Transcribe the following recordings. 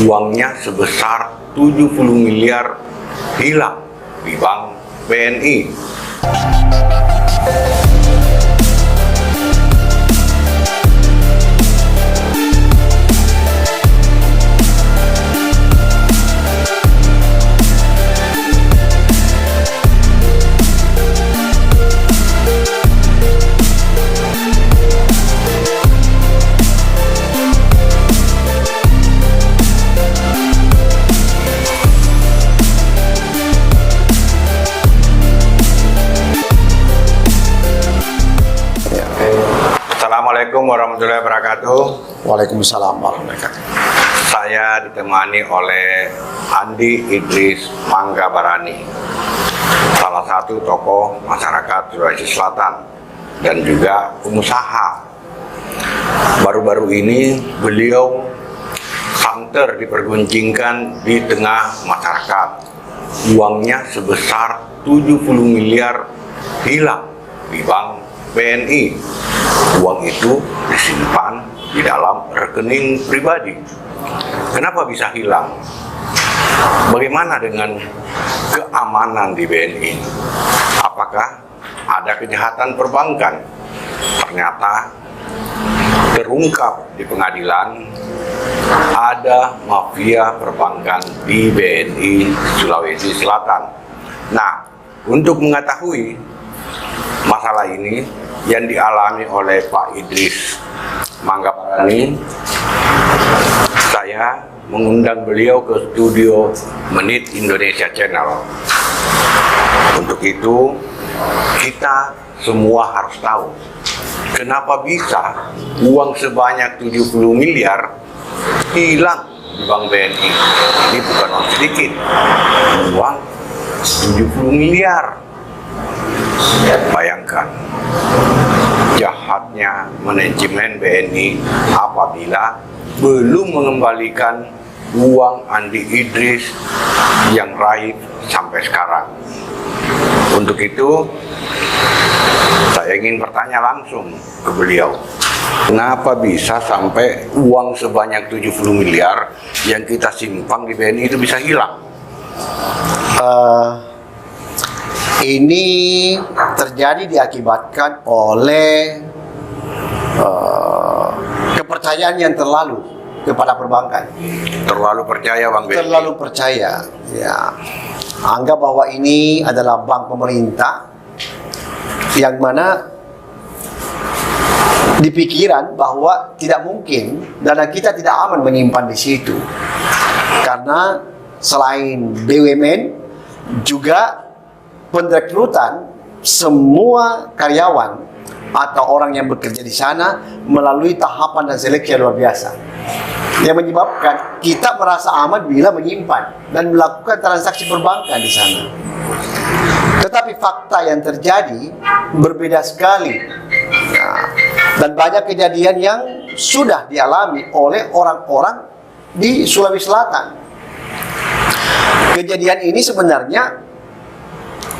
uangnya sebesar 70 miliar hilang di bank BNI. Assalamualaikum warahmatullahi wabarakatuh. Waalaikumsalam warahmatullahi wabarakatuh. Saya ditemani oleh Andi Idris Manggabarani, salah satu tokoh masyarakat Sulawesi Selatan dan juga pengusaha. Baru-baru ini beliau santer diperguncingkan di tengah masyarakat. Uangnya sebesar 70 miliar hilang di bank BNI. Uang itu disimpan di dalam rekening pribadi. Kenapa bisa hilang? Bagaimana dengan keamanan di BNI? Apakah ada kejahatan perbankan? Ternyata terungkap di pengadilan ada mafia perbankan di BNI Sulawesi Selatan. Nah, untuk mengetahui masalah ini yang dialami oleh Pak Idris Manggabarani, saya mengundang beliau ke studio Menit Indonesia Channel. Untuk itu, kita semua harus tahu kenapa bisa uang sebanyak 70 miliar hilang di bank BNI. Ini bukan uang sedikit, uang 70 miliar. Bayangkan jahatnya manajemen BNI apabila belum mengembalikan uang Andi Idris yang raib sampai sekarang. Untuk itu, saya ingin bertanya langsung ke beliau. Kenapa bisa sampai uang sebanyak 70 miliar yang kita simpan di BNI itu bisa hilang? Ini terjadi diakibatkan oleh kepercayaan yang terlalu kepada perbankan. Terlalu percaya Bang BNI? Terlalu percaya, ya. Anggap bahwa ini adalah bank pemerintah yang mana di pikiran bahwa tidak mungkin dana kita tidak aman menyimpan di situ. Karena selain BUMN juga perekrutan semua karyawan atau orang yang bekerja di sana melalui tahapan dan seleksi yang luar biasa, yang menyebabkan kita merasa aman bila menyimpan dan melakukan transaksi perbankan di sana. Tetapi fakta yang terjadi berbeda sekali, dan banyak kejadian yang sudah dialami oleh orang-orang di Sulawesi Selatan. Kejadian ini sebenarnya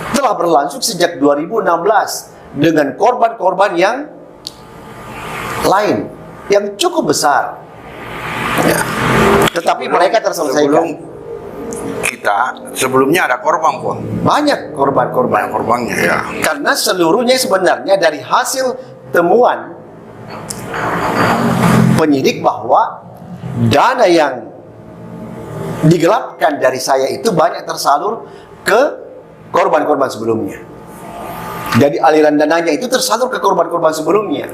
telah berlangsung sejak 2016 dengan korban-korban yang lain yang cukup besar, ya. Tetapi mereka terselesaikan. Sebelumnya ada korban pun banyak korbannya, ya. Karena seluruhnya sebenarnya dari hasil temuan penyidik bahwa dana yang digelapkan dari saya itu banyak tersalur ke korban-korban sebelumnya. Jadi aliran dananya itu tersalur ke korban-korban sebelumnya.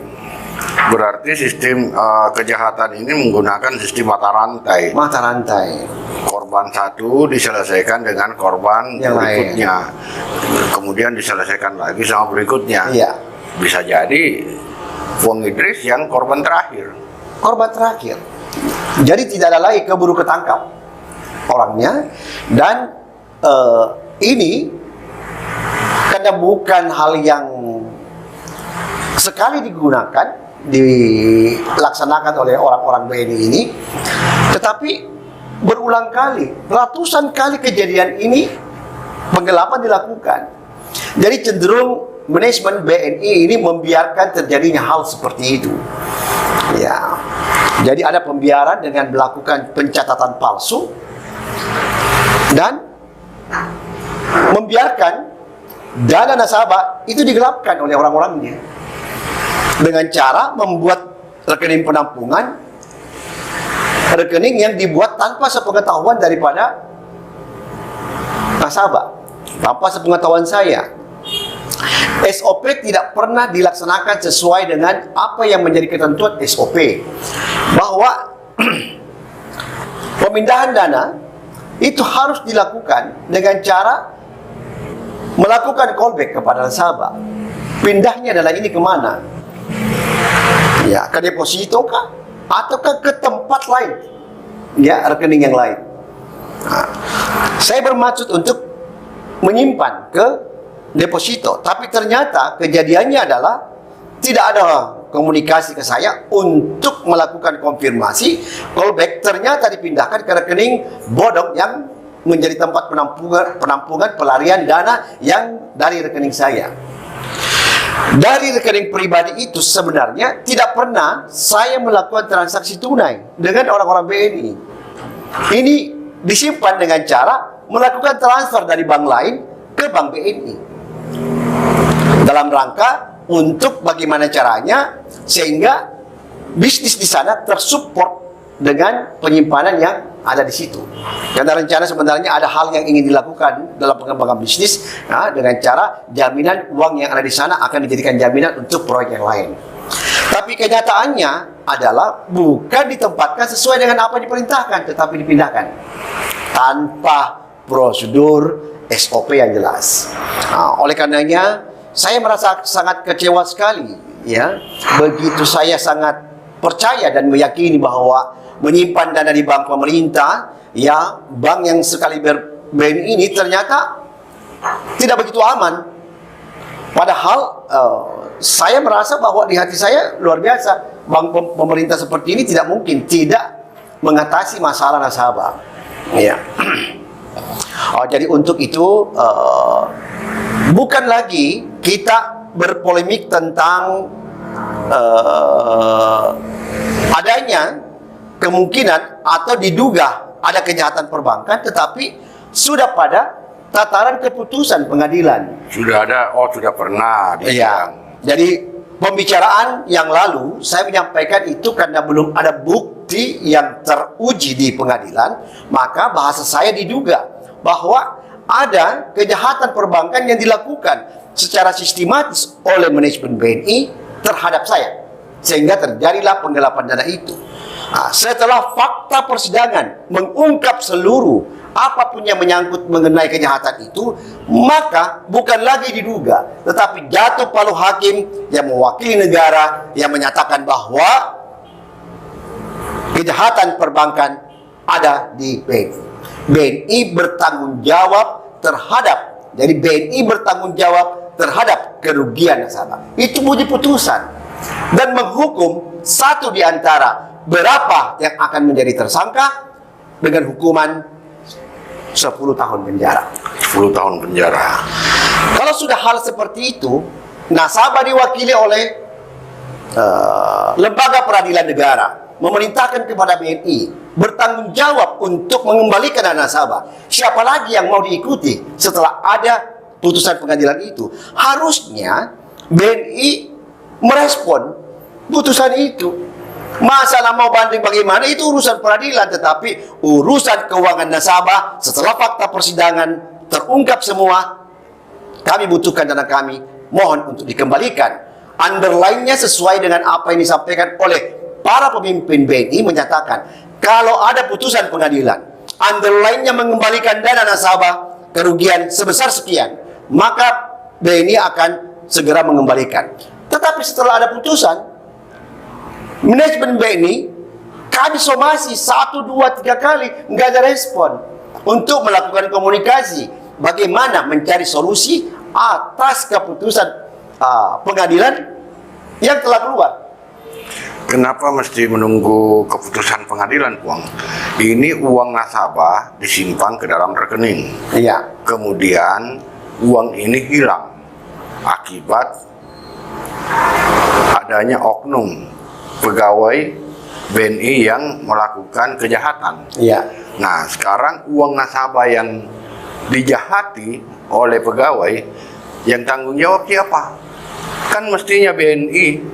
Berarti sistem kejahatan ini menggunakan sistem mata rantai. Mata rantai. Korban satu diselesaikan dengan korban yang berikutnya, kemudian diselesaikan lagi sama berikutnya. Iya. Bisa jadi Wong Idris yang korban terakhir. Korban terakhir. Jadi tidak ada lagi keburu ketangkap orangnya, dan ini karena bukan hal yang sekali dilaksanakan oleh orang-orang BNI ini, tetapi berulang kali, ratusan kali kejadian ini penggelapan dilakukan. Jadi cenderung manajemen BNI ini membiarkan terjadinya hal seperti itu. Ya. Jadi ada pembiaran dengan melakukan pencatatan palsu dan membiarkan dana nasabah itu digelapkan oleh orang-orangnya dengan cara membuat rekening penampungan, rekening yang dibuat tanpa sepengetahuan daripada nasabah, tanpa sepengetahuan saya. SOP tidak pernah dilaksanakan sesuai dengan apa yang menjadi ketentuan SOP, bahwa pemindahan dana itu harus dilakukan dengan cara melakukan callback kepada nasabah. Pindahnya adalah ini kemana? Ya, ke deposito kah? Ataukah ke tempat lain? Ya, rekening yang lain. Nah, saya bermaksud untuk menyimpan ke deposito, tapi ternyata kejadiannya adalah tidak ada komunikasi ke saya untuk melakukan konfirmasi callback. Ternyata dipindahkan ke rekening bodong yang menjadi tempat penampungan pelarian dana yang dari rekening saya. Dari rekening pribadi itu sebenarnya tidak pernah saya melakukan transaksi tunai dengan orang-orang BNI. Ini disimpan dengan cara melakukan transfer dari bank lain ke bank BNI, dalam rangka untuk bagaimana caranya sehingga bisnis di sana tersupport dengan penyimpanan yang ada di situ. Karena rencana sebenarnya ada hal yang ingin dilakukan dalam pengembangan bisnis, nah, dengan cara jaminan uang yang ada di sana akan dijadikan jaminan untuk proyek yang lain. Tapi kenyataannya adalah bukan ditempatkan sesuai dengan apa yang diperintahkan, tetapi dipindahkan tanpa prosedur SOP yang jelas. Nah, oleh karenanya saya merasa sangat kecewa sekali, ya. Begitu saya sangat percaya dan meyakini bahwa menyimpan dana di bank pemerintah, ya, bank yang sekali BNI ini ternyata tidak begitu aman. Padahal saya merasa bahwa di hati saya luar biasa, bank pemerintah seperti ini tidak mungkin tidak mengatasi masalah nasabah. Ya. Jadi untuk itu bukan lagi kita berpolemik tentang adanya kemungkinan atau diduga ada kejahatan perbankan, tetapi sudah pada tataran keputusan pengadilan. Sudah ada, sudah pernah. Iya. Jadi pembicaraan yang lalu saya menyampaikan itu karena belum ada bukti yang teruji di pengadilan, maka bahasa saya diduga bahwa ada kejahatan perbankan yang dilakukan secara sistematis oleh manajemen BNI terhadap saya, sehingga terjadilah penggelapan dana itu. Nah, setelah fakta persidangan mengungkap seluruh apapun yang menyangkut mengenai kejahatan itu, maka bukan lagi diduga, tetapi jatuh palu hakim yang mewakili negara yang menyatakan bahwa kejahatan perbankan ada di BNI. BNI bertanggung jawab terhadap, jadi BNI bertanggung jawab terhadap kerugian nasabah. Itu bunyi putusan dan menghukum satu di antara berapa yang akan menjadi tersangka dengan hukuman 10 tahun penjara. 10 tahun penjara. Kalau sudah hal seperti itu, nasabah diwakili oleh lembaga peradilan negara memerintahkan kepada BNI bertanggung jawab untuk mengembalikan dana nasabah. Siapa lagi yang mau diikuti setelah ada putusan pengadilan itu? Harusnya BNI merespon putusan itu. Masalah mau banding bagaimana itu urusan peradilan, tetapi urusan keuangan nasabah setelah fakta persidangan terungkap semua, kami butuhkan dana kami, mohon untuk dikembalikan. Underline-nya sesuai dengan apa yang disampaikan oleh para pemimpin BNI, menyatakan kalau ada putusan pengadilan underline-nya mengembalikan dana nasabah kerugian sebesar sekian, maka BNI akan segera mengembalikan. Tetapi setelah ada putusan, manajemen BNI kami somasi 1, 2, 3 kali nggak ada respon untuk melakukan komunikasi bagaimana mencari solusi atas keputusan pengadilan yang telah keluar. Kenapa mesti menunggu keputusan pengadilan, Bang? Ini uang nasabah disimpan ke dalam rekening. Iya. Kemudian uang ini hilang akibat adanya oknum pegawai BNI yang melakukan kejahatan. Iya. Nah, sekarang uang nasabah yang dijahati oleh pegawai, yang tanggung jawab siapa? Kan mestinya BNI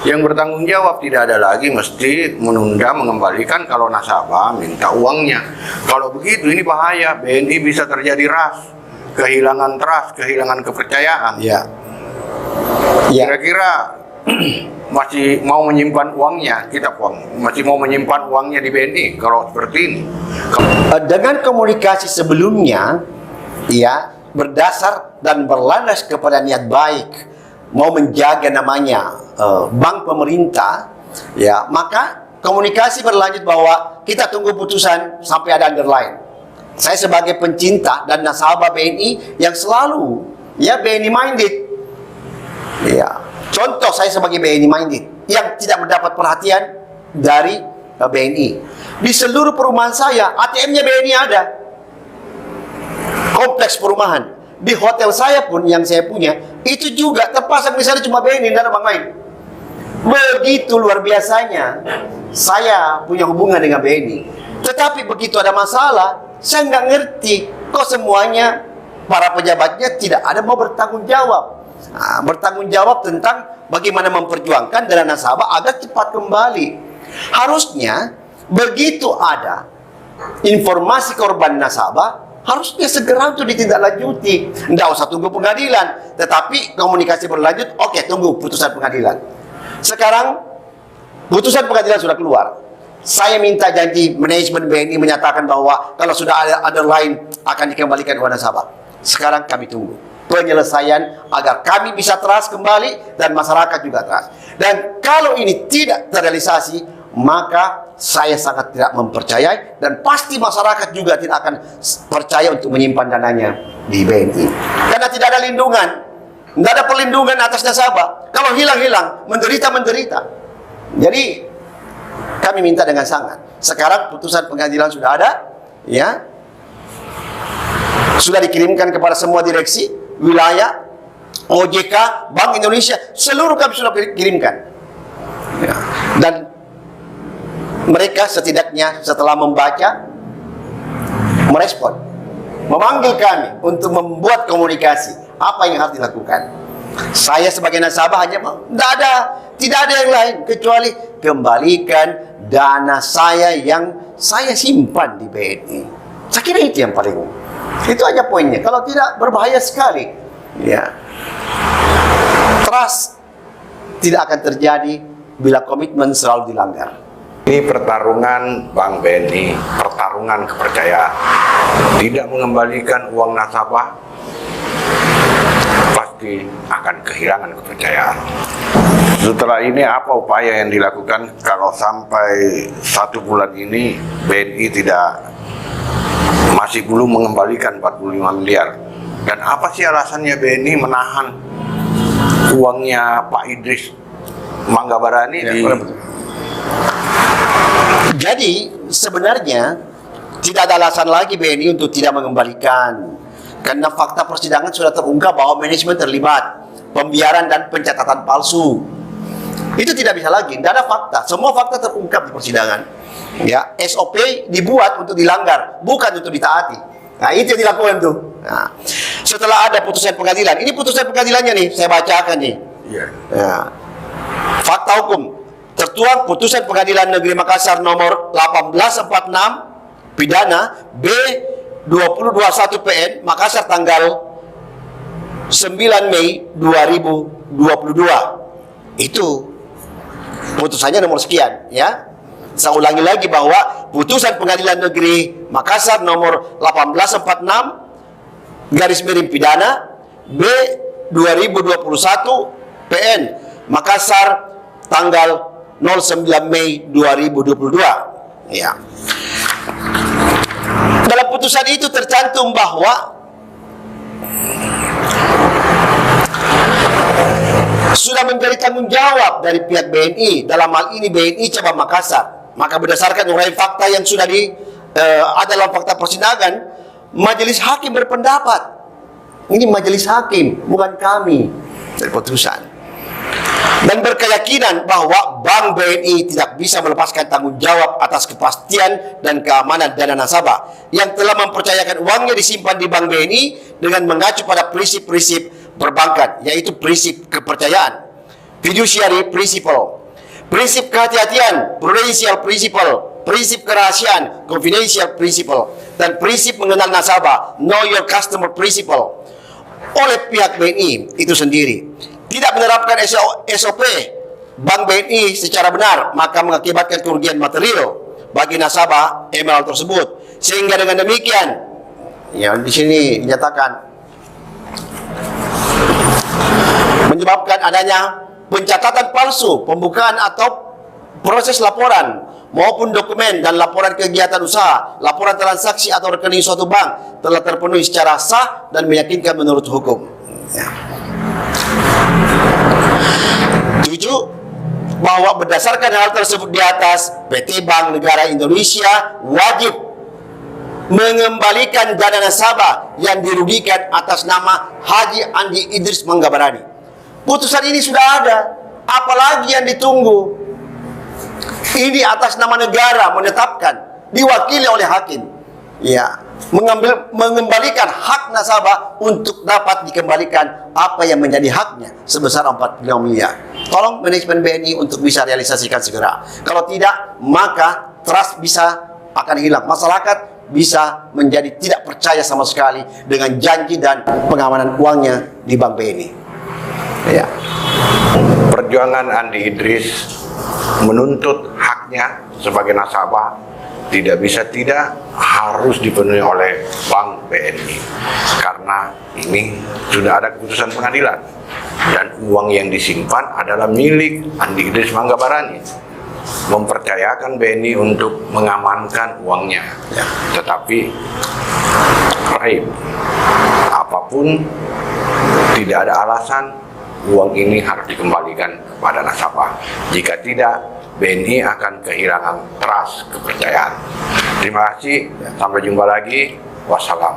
yang bertanggung jawab, tidak ada lagi mesti menunda mengembalikan kalau nasabah minta uangnya. Kalau begitu ini bahaya, BNI bisa terjadi kehilangan trust, kehilangan kepercayaan. Iya. Iya. Kira-kira masih mau menyimpan uangnya, masih mau menyimpan uangnya di BNI kalau seperti ini. Dengan komunikasi sebelumnya, ya, berdasar dan berlandas kepada niat baik, mau menjaga namanya bank pemerintah, ya, maka komunikasi berlanjut bahwa kita tunggu putusan sampai ada underline. Saya sebagai pencinta dan nasabah BNI yang selalu, ya, BNI minded, ya. Contoh saya sebagai BNI minded yang tidak mendapat perhatian dari BNI. Di seluruh perumahan saya, ATM-nya BNI ada. Kompleks perumahan. Di hotel saya pun yang saya punya, itu juga terpasang misalnya cuma BNI, tidak ada bank lain. Begitu luar biasanya saya punya hubungan dengan BNI. Tetapi begitu ada masalah, saya nggak ngerti kok semuanya para pejabatnya tidak ada mau bertanggung jawab. Bertanggung jawab tentang bagaimana memperjuangkan dana nasabah agar cepat kembali. Harusnya begitu ada informasi korban nasabah, harusnya segera untuk ditindaklanjuti. Tidak usah tunggu pengadilan, tetapi komunikasi berlanjut. Oke, tunggu putusan pengadilan. Sekarang putusan pengadilan sudah keluar. Saya minta janji manajemen BNI menyatakan bahwa kalau sudah ada underline akan dikembalikan kepada nasabah. Sekarang kami tunggu penyelesaian agar kami bisa trust kembali dan masyarakat juga trust. Dan kalau ini tidak terrealisasi, maka saya sangat tidak mempercayai dan pasti masyarakat juga tidak akan percaya untuk menyimpan dananya di BNI. Karena tidak ada lindungan, tidak ada perlindungan atas nasabah. Kalau hilang-hilang, menderita-menderita. Jadi kami minta dengan sangat. Sekarang putusan pengadilan sudah ada, ya, sudah dikirimkan kepada semua direksi wilayah, OJK, Bank Indonesia, seluruh kami sudah kirimkan. Ya. Dan mereka setidaknya setelah membaca, merespon, memanggil kami untuk membuat komunikasi apa yang harus dilakukan. Saya sebagai nasabah hanya tidak ada yang lain kecuali kembalikan dana saya yang saya simpan di BNI. Saya kira itu yang paling, itu aja poinnya. Kalau tidak, berbahaya sekali. Ya, trust tidak akan terjadi bila komitmen selalu dilanggar. Ini pertarungan Bank BNI, pertarungan kepercayaan. Tidak mengembalikan uang nasabah, pasti akan kehilangan kepercayaan. Setelah ini apa upaya yang dilakukan kalau sampai 1 bulan ini BNI masih belum mengembalikan 45 miliar? Dan apa sih alasannya BNI menahan uangnya Pak Idris Manggabarani Ya, di... Jadi sebenarnya tidak ada alasan lagi BNI untuk tidak mengembalikan, karena fakta persidangan sudah terungkap bahwa manajemen terlibat pembiaran dan pencatatan palsu. Itu tidak bisa lagi, tidak ada fakta. Semua fakta terungkap di persidangan. Ya, SOP dibuat untuk dilanggar, bukan untuk ditaati. Nah, itu yang dilakukan tuh. Nah, setelah ada putusan pengadilan, ini putusan pengadilannya nih, saya bacakan nih. Iya. Ya. Fakta hukum tertuang putusan Pengadilan Negeri Makassar nomor 1846 pidana B 2021 PN Makassar tanggal 9 Mei 2022. Itu putusannya nomor sekian, ya. Saya ulangi lagi bahwa putusan Pengadilan Negeri Makassar nomor 1846 garis miring pidana B 2021 PN Makassar tanggal 09 Mei 2022. Ya. Dalam putusan itu tercantum bahwa sudah menjadi tanggung jawab dari pihak BNI, dalam hal ini BNI Cabang Makassar. Maka berdasarkan uraian fakta yang sudah ada dalam fakta persidangan, majelis hakim berpendapat, ini majelis hakim, bukan kami, dari putusan, dan berkeyakinan bahwa Bank BNI tidak bisa melepaskan tanggung jawab atas kepastian dan keamanan dana nasabah yang telah mempercayakan uangnya disimpan di Bank BNI dengan mengacu pada prinsip-prinsip perbankan, yaitu prinsip kepercayaan, fiduciary principle, prinsip kehati-hatian, prudential principle, prinsip kerahasiaan, confidential principle, dan prinsip mengenal nasabah, know your customer principle. Oleh pihak BNI itu sendiri tidak menerapkan SOP Bank BNI secara benar, maka mengakibatkan kerugian material bagi nasabah Emerald tersebut. Sehingga dengan demikian, ya di sini dinyatakan menyebabkan adanya pencatatan palsu, pembukaan atau proses laporan maupun dokumen dan laporan kegiatan usaha, laporan transaksi atau rekening suatu bank telah terpenuhi secara sah dan meyakinkan menurut hukum. Ya. 7. Bahwa berdasarkan hal tersebut di atas, PT Bank Negara Indonesia wajib mengembalikan dana nasabah yang dirugikan atas nama Haji Andi Idris Manggabarani. Putusan ini sudah ada, apalagi yang ditunggu? Ini atas nama negara menetapkan, diwakili oleh hakim, ya, mengembalikan hak nasabah untuk dapat dikembalikan apa yang menjadi haknya sebesar 45 miliar. Tolong manajemen BNI untuk bisa realisasikan segera. Kalau tidak, maka trust bisa akan hilang. Masyarakat bisa menjadi tidak percaya sama sekali dengan janji dan pengamanan uangnya di Bank BNI. Ya. Perjuangan Andi Idris menuntut haknya sebagai nasabah tidak bisa tidak harus dipenuhi oleh Bank BNI, karena ini sudah ada keputusan pengadilan dan uang yang disimpan adalah milik Andi Idris Manggabarani, mempercayakan BNI untuk mengamankan uangnya, ya. Tetapi raib, apapun tidak ada alasan uang ini harus dikembalikan kepada nasabah. Jika tidak, BNI akan kehilangan trust, kepercayaan. Terima kasih, sampai jumpa lagi. Wassalam.